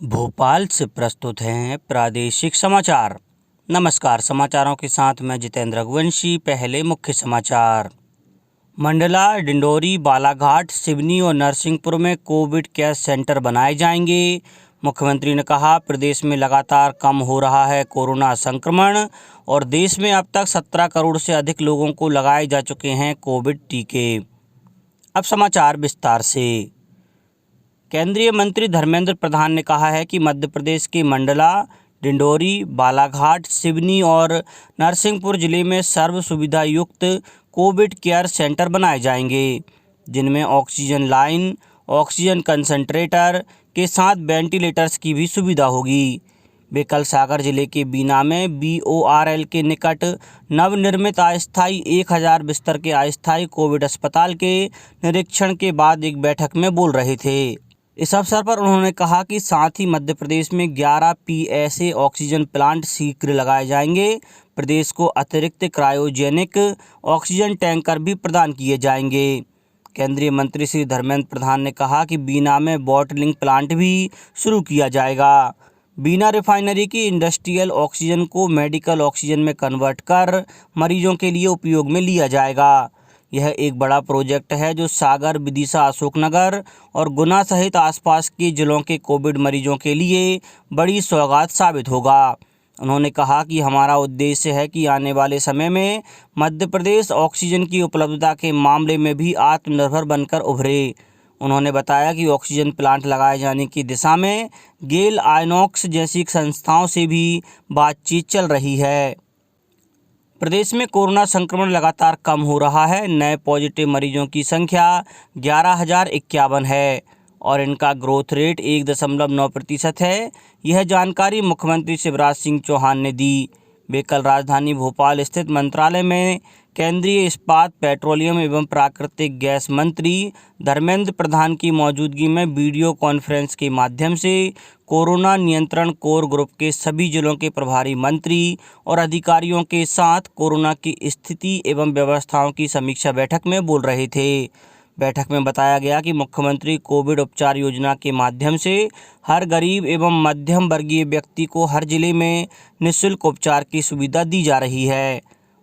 भोपाल से प्रस्तुत हैं प्रादेशिक समाचार। नमस्कार, समाचारों के साथ मैं जितेंद्र रघुवंशी। पहले मुख्य समाचार। मंडला, डिंडोरी, बालाघाट, सिवनी और नरसिंहपुर में कोविड केयर सेंटर बनाए जाएंगे। मुख्यमंत्री ने कहा, प्रदेश में लगातार कम हो रहा है कोरोना संक्रमण और देश में अब तक 17 करोड़ से अधिक लोगों को लगाए जा चुके हैं कोविड टीके। अब समाचार विस्तार से। केंद्रीय मंत्री धर्मेंद्र प्रधान ने कहा है कि मध्य प्रदेश के मंडला, डिंडोरी, बालाघाट, सिवनी और नरसिंहपुर जिले में सर्व सुविधा युक्त कोविड केयर सेंटर बनाए जाएंगे, जिनमें ऑक्सीजन लाइन, ऑक्सीजन कंसंट्रेटर के साथ वेंटिलेटर्स की भी सुविधा होगी। वे कल सागर जिले के बीना में BORL के निकट नवनिर्मित अस्थायी 1000 बिस्तर के अस्थायी कोविड अस्पताल के निरीक्षण के बाद एक बैठक में बोल रहे थे। इस अवसर पर उन्होंने कहा कि साथ ही मध्य प्रदेश में 11 PSA ऑक्सीजन प्लांट शीघ्र लगाए जाएंगे। प्रदेश को अतिरिक्त क्रायोजेनिक ऑक्सीजन टैंकर भी प्रदान किए जाएंगे। केंद्रीय मंत्री श्री धर्मेंद्र प्रधान ने कहा कि बीना में बॉटलिंग प्लांट भी शुरू किया जाएगा। बीना रिफाइनरी की इंडस्ट्रियल ऑक्सीजन को मेडिकल ऑक्सीजन में कन्वर्ट कर मरीजों के लिए उपयोग में लिया जाएगा। यह एक बड़ा प्रोजेक्ट है जो सागर, विदिशा, अशोकनगर और गुना सहित आसपास के जिलों के कोविड मरीजों के लिए बड़ी सौगात साबित होगा। उन्होंने कहा कि हमारा उद्देश्य है कि आने वाले समय में मध्य प्रदेश ऑक्सीजन की उपलब्धता के मामले में भी आत्मनिर्भर बनकर उभरे। उन्होंने बताया कि ऑक्सीजन प्लांट लगाए जाने की दिशा में गेल, आइनॉक्स जैसी संस्थाओं से भी बातचीत चल रही है। प्रदेश में कोरोना संक्रमण लगातार कम हो रहा है। नए पॉजिटिव मरीजों की संख्या 11,051 है और इनका ग्रोथ रेट 1.9% है। यह जानकारी मुख्यमंत्री शिवराज सिंह चौहान ने दी। वे कल राजधानी भोपाल स्थित मंत्रालय में केंद्रीय इस्पात, पेट्रोलियम एवं प्राकृतिक गैस मंत्री धर्मेंद्र प्रधान की मौजूदगी में वीडियो कॉन्फ्रेंस के माध्यम से कोरोना नियंत्रण कोर ग्रुप के सभी जिलों के प्रभारी मंत्री और अधिकारियों के साथ कोरोना की स्थिति एवं व्यवस्थाओं की समीक्षा बैठक में बोल रहे थे। बैठक में बताया गया कि मुख्यमंत्री कोविड उपचार योजना के माध्यम से हर गरीब एवं मध्यम वर्गीय व्यक्ति को हर जिले में निःशुल्क उपचार की सुविधा दी जा रही है।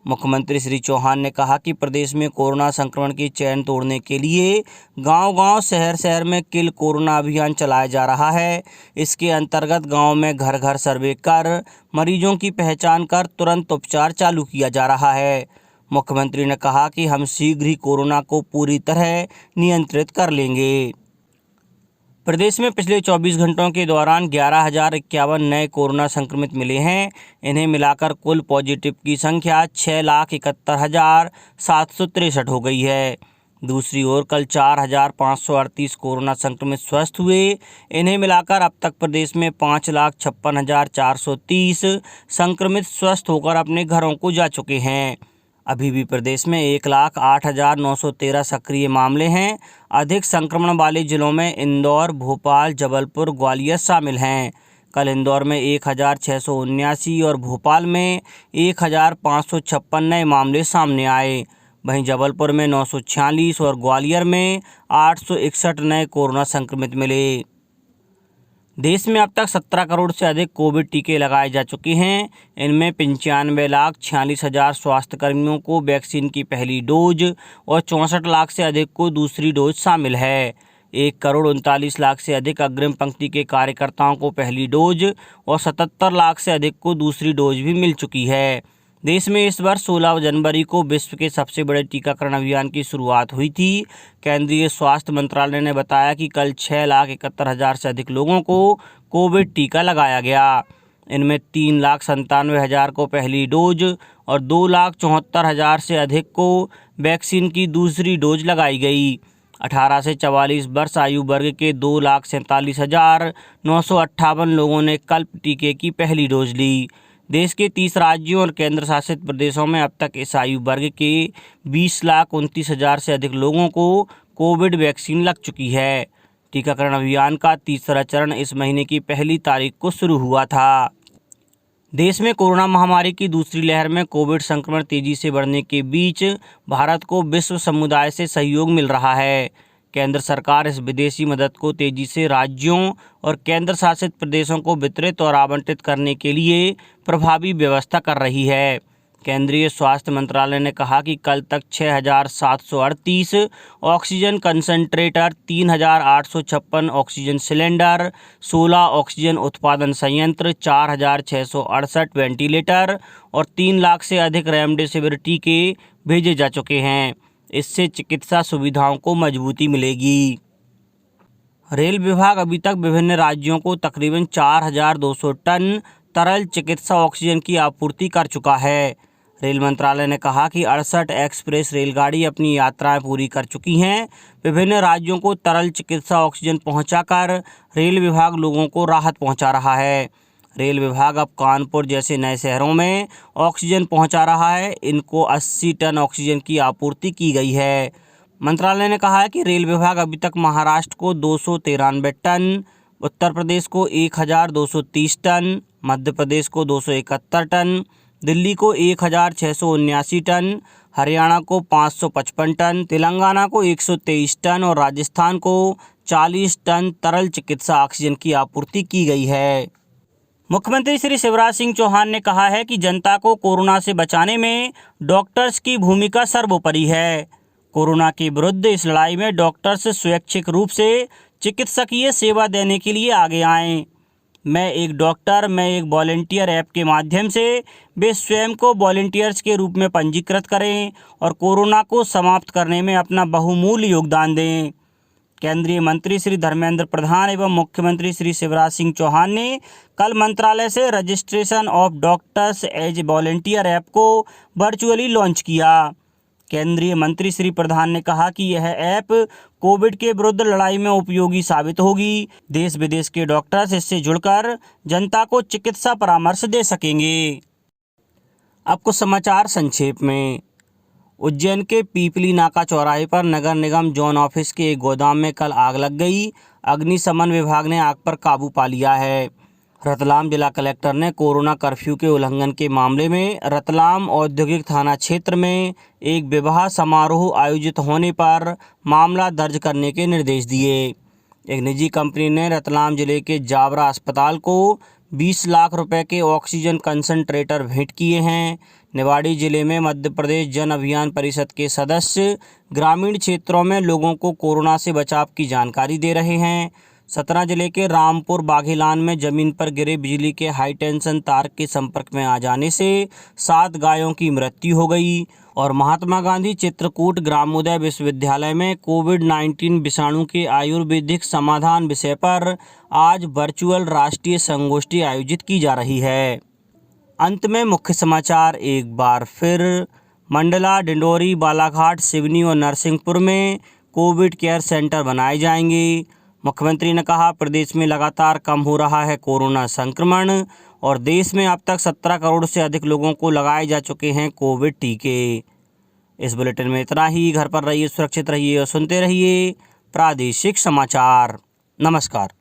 मुख्यमंत्री श्री चौहान ने कहा कि प्रदेश में कोरोना संक्रमण की चैन तोड़ने के लिए गांव-गांव, शहर-शहर में किल कोरोना अभियान चलाया जा रहा है। इसके अंतर्गत गांव में घर-घर सर्वे कर मरीजों की पहचान कर तुरंत उपचार चालू किया जा रहा है। मुख्यमंत्री ने कहा कि हम शीघ्र ही कोरोना को पूरी तरह नियंत्रित कर लेंगे। प्रदेश में पिछले 24 घंटों के दौरान 11,051 नए कोरोना संक्रमित मिले हैं। इन्हें मिलाकर कुल पॉजिटिव की संख्या 6,71,763 हो गई है। दूसरी ओर कल 4,538 कोरोना संक्रमित स्वस्थ हुए। इन्हें मिलाकर अब तक प्रदेश में 5,56,430 संक्रमित स्वस्थ होकर अपने घरों को जा चुके हैं। अभी भी प्रदेश में 1,08,913 सक्रिय मामले हैं। अधिक संक्रमण वाले जिलों में इंदौर, भोपाल, जबलपुर, ग्वालियर शामिल हैं। कल इंदौर में 1,679 और भोपाल में 1,556 नए मामले सामने आए। वहीं जबलपुर में 946 और ग्वालियर में 861 नए कोरोना संक्रमित मिले। देश में अब तक 17 करोड़ से अधिक कोविड टीके लगाए जा चुके हैं। इनमें 95,46,000 स्वास्थ्यकर्मियों को वैक्सीन की पहली डोज और 64 लाख से अधिक को दूसरी डोज शामिल है। 1,39,00,000 से अधिक अग्रिम पंक्ति के कार्यकर्ताओं को पहली डोज और 77 लाख से अधिक को दूसरी डोज भी मिल चुकी है। देश में इस वर्ष 16 जनवरी को विश्व के सबसे बड़े टीकाकरण अभियान की शुरुआत हुई थी। केंद्रीय स्वास्थ्य मंत्रालय ने बताया कि कल 6,71,000 से अधिक लोगों को कोविड टीका लगाया गया। इनमें 3,97,000 को पहली डोज और 2,74,000 से अधिक को वैक्सीन की दूसरी डोज लगाई गई। 18 से 44 वर्ष आयु वर्ग के 2,47,958 लोगों ने कल टीके की पहली डोज ली। देश के 30 राज्यों और केंद्र शासित प्रदेशों में अब तक इस आयु वर्ग के 20,29,000 से अधिक लोगों को कोविड वैक्सीन लग चुकी है। टीकाकरण अभियान का तीसरा चरण इस महीने की 1 तारीख को शुरू हुआ था। देश में कोरोना महामारी की दूसरी लहर में कोविड संक्रमण तेजी से बढ़ने के बीच भारत को विश्व समुदाय से सहयोग मिल रहा है। केंद्र सरकार इस विदेशी मदद को तेजी से राज्यों और केंद्र शासित प्रदेशों को वितरित और आवंटित करने के लिए प्रभावी व्यवस्था कर रही है। केंद्रीय स्वास्थ्य मंत्रालय ने कहा कि कल तक 6,738 oxygen concentrator, 3,856 oxygen cylinder, 16 oxygen उत्पादन संयंत्र, 4,668 वेंटिलेटर और 3 लाख से अधिक रेमडेसिविर टीके भेजे जा चुके हैं। इससे चिकित्सा सुविधाओं को मजबूती मिलेगी। रेल विभाग अभी तक विभिन्न राज्यों को तकरीबन 4,200 टन तरल चिकित्सा ऑक्सीजन की आपूर्ति कर चुका है। रेल मंत्रालय ने कहा कि 68 एक्सप्रेस रेलगाड़ी अपनी यात्राएं पूरी कर चुकी हैं। विभिन्न राज्यों को तरल चिकित्सा ऑक्सीजन पहुंचाकर रेल विभाग लोगों को राहत पहुंचा रहा है। रेल विभाग अब कानपुर जैसे नए शहरों में ऑक्सीजन पहुंचा रहा है। इनको 80 टन ऑक्सीजन की आपूर्ति की गई है। मंत्रालय ने कहा है कि रेल विभाग अभी तक महाराष्ट्र को 293 टन, उत्तर प्रदेश को 1,230 टन, मध्य प्रदेश को 271 टन, दिल्ली को 1,679 टन, हरियाणा को 555 टन, तेलंगाना को 123 टन और राजस्थान को 40 टन तरल चिकित्सा ऑक्सीजन की आपूर्ति की गई है। मुख्यमंत्री श्री शिवराज सिंह चौहान ने कहा है कि जनता को कोरोना से बचाने में डॉक्टर्स की भूमिका सर्वोपरि है। कोरोना के विरुद्ध इस लड़ाई में डॉक्टर्स स्वैच्छिक रूप से चिकित्सकीय सेवा देने के लिए आगे आएं। मैं एक डॉक्टर, मैं एक वॉलंटियर ऐप के माध्यम से वे स्वयं को वॉलंटियर्स के रूप में पंजीकृत करें और कोरोना को समाप्त करने में अपना बहुमूल्य योगदान दें। केंद्रीय मंत्री श्री धर्मेंद्र प्रधान एवं मुख्यमंत्री श्री शिवराज सिंह चौहान ने कल मंत्रालय से registration of doctors as volunteer app को वर्चुअली लॉन्च किया। केंद्रीय मंत्री श्री प्रधान ने कहा कि यह ऐप कोविड के विरुद्ध लड़ाई में उपयोगी साबित होगी। देश विदेश के डॉक्टर्स इससे जुड़कर जनता को चिकित्सा परामर्श दे सकेंगे। अब कुछ समाचार संक्षेप में। उज्जैन के पीपली नाका चौराहे पर नगर निगम जोन ऑफिस के एक गोदाम में कल आग लग गई। अग्निशमन विभाग ने आग पर काबू पा लिया है। रतलाम जिला कलेक्टर ने कोरोना कर्फ्यू के उल्लंघन के मामले में रतलाम औद्योगिक थाना क्षेत्र में एक विवाह समारोह आयोजित होने पर मामला दर्ज करने के निर्देश दिए। एक निजी कंपनी ने रतलाम जिले के जावरा अस्पताल को 20 लाख रुपए के ऑक्सीजन कंसंट्रेटर भेंट किए हैं। निवाड़ी जिले में मध्य प्रदेश जन अभियान परिषद के सदस्य ग्रामीण क्षेत्रों में लोगों को कोरोना से बचाव की जानकारी दे रहे हैं। सतना जिले के रामपुर बाघेलान में जमीन पर गिरे बिजली के हाई टेंशन तार के संपर्क में आ जाने से 7 गायों की मृत्यु हो गई। और महात्मा गांधी चित्रकूट ग्रामोदय विश्वविद्यालय में कोविड-19 विषाणु के आयुर्वेदिक समाधान विषय पर आज वर्चुअल राष्ट्रीय संगोष्ठी आयोजित की जा रही है। अंत में मुख्य समाचार एक बार फिर। मंडला, डिंडोरी, बालाघाट, सिवनी और नरसिंहपुर में कोविड केयर सेंटर बनाए जाएंगे। मुख्यमंत्री ने कहा प्रदेश में लगातार कम हो रहा है कोरोना संक्रमण और देश में अब तक 17 करोड़ से अधिक लोगों को लगाए जा चुके हैं कोविड टीके। इस बुलेटिन में इतना ही। घर पर रहिए, सुरक्षित रहिए और सुनते रहिए प्रादेशिक समाचार। नमस्कार।